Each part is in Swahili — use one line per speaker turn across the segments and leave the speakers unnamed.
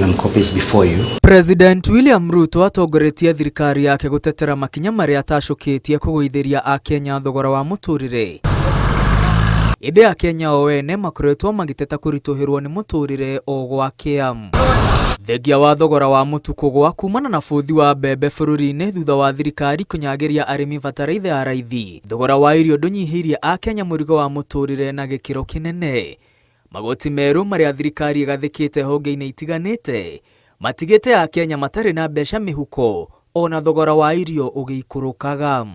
copies before you.
President William Ruto atongoretie thirikari yake gutetera makinya maria atacukitie kuguithiria akenya thogora wa muturire. Inde akenya owene makoretwo magiteta kurituhirwo ni muturire o gwakea. Thengia wa thogora wa mutuku gwa kumana na buthi wa mbembe bururi-ini thutha wa thirikari kunyagiria arimi bataraitha ya raithi. Thogora wa irio ndunyihirie akenya murigo wa muturire na gikiro kinene. Magoti meru maria thirikari igathikite honge-ini itiganite matigite akenya matari na mbeca mihuko ona thogora wa irio ugiikurukaga.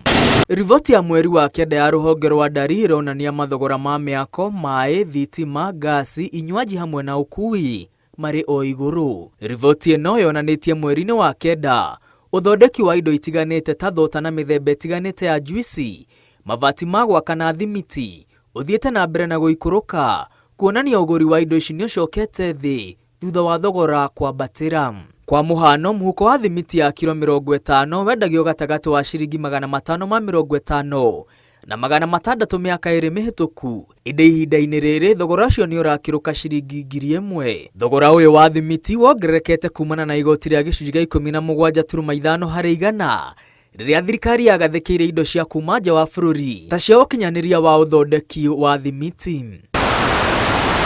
Rivoti ya mweri wa kenda ya ruhonge rwa ndari ironania mathogora ma miako, mai, thitima, gasi, inywaji hamwe na ukui mari o iguru. Rivoti ino yonanitie mweri-ini wa kenda uthondeki wa indo itiganite ta thota na mithemba itiganite ya juici, mavati ma gwaka na thimiti uthiete na mbere na guikuruka, kuonania uguri wa indo ici niucokete thi thutha wa thogora kwambatira. Kwa muhano, muhuko wa thimiti ya kilo 50 wendagio gatagati wa ciringi 550 na 600 miaka iri mihituku. Inde ihinda-ini riri thogora ucio ni urakiruka ciringi 1000. Thogora uyu wa thimiti wongererekete kumana na igoti ria gicunji gia 17.5 harĩ igana riria thirikari yagathĩkĩire indo cia kuma nja wa bururi ta cia ũkinyaniria wa uthondeki wa thimiti.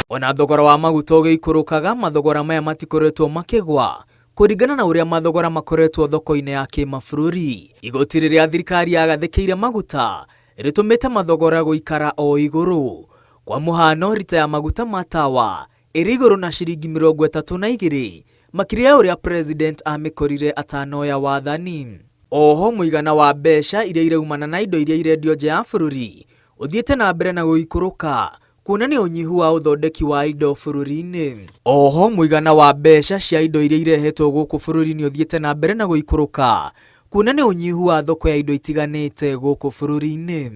Ona thogora wa maguta ugiikurukaga, mathogora maya matikoretwo makigwa kuringana na uria mathogora makoretwo thoko-ini ya kimabũrũri. Igoti riria thirikari yagathĩkĩire maguta ritumite mathogora guikara o iguru. Kwa muhano, rita ya maguta matawa iri iguru na ciringi 32 makiria uria president amikorire atanoya wathani. Oho, muigana wa mbeca iria iraumana na indo iria irendio nja ya bũrũri uthiete na mbere na guikuruka, kuonania unyihu wa uthondeki wa indo bũrũri-ini. Oho, muigana wa mbeca cia indo iria irehetwo guku bũrũri-ini uthiete na mbere na guikuruka, kuonania unyihu wa thoko ya indo itiganite guku bũrũri-ini.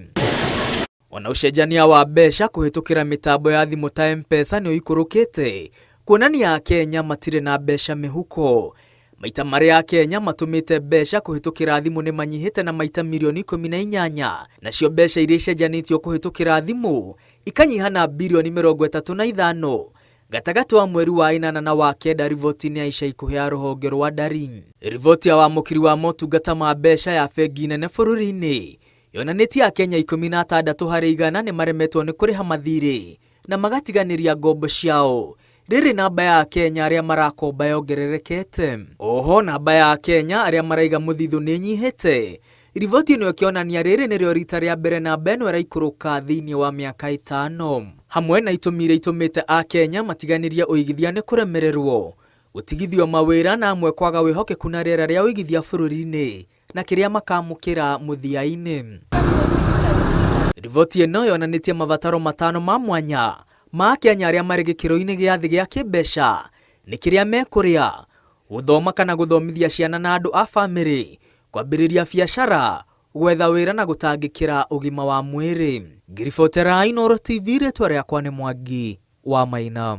Ona ucenjania wa mbeca kuhitukira mitambo ya thimu ta M-Pesa ni uikurukite, kuonania akenya matire na mbeca mihuko. Maita maria akenya matumite mbeca kuhitukira thimu ni manyihite na maita milioni 18, nacio mbeca iria icenjanitio kuhitukira thimu ikanyiha na bilioni 35 gatagati wa mweri wa 8 na wa kenda. Rivoti-ini ya ica ikuhi ya ruhonge rwa ndari. Rivoti ya wamukiri wa motungata ma mbeca ya bengi nene bũrũri-ini yonanitie akenya 16 harĩ igana ni maremetwo ni kuriha mathiri na magatiganiria ngombo ciao. Riri namba ya akenya aria marakomba yongererekete. Oho, namba ya akenya aria maraiga muthithu ni nyihite. Rivoti ino ikionania riri nirio rita ria mbere namba ino iraikuruka thiini wa miaka 5. Hamwe na itumire itumite akenya matiganiria uigithia ni kuremererwo, gutigithio mawira na amwe kwaga wihokeku na riera ria uigithia bũrũri-ini na kiria makamukira muthia-ini. Rivoti ino yonanitie mabataro 5 ma mwanya ma akenya aria mari gikiro-ini gia thi gia kimbeca ni kiria mekuria, guthoma kana guthomithia ciana na andu a family, kwambiriria biacara, gwetha wira na gutangikira ugima wa mwiri. Ngiribotera Inooro TV, ritwa riakwa ni Mwangi wa Maina.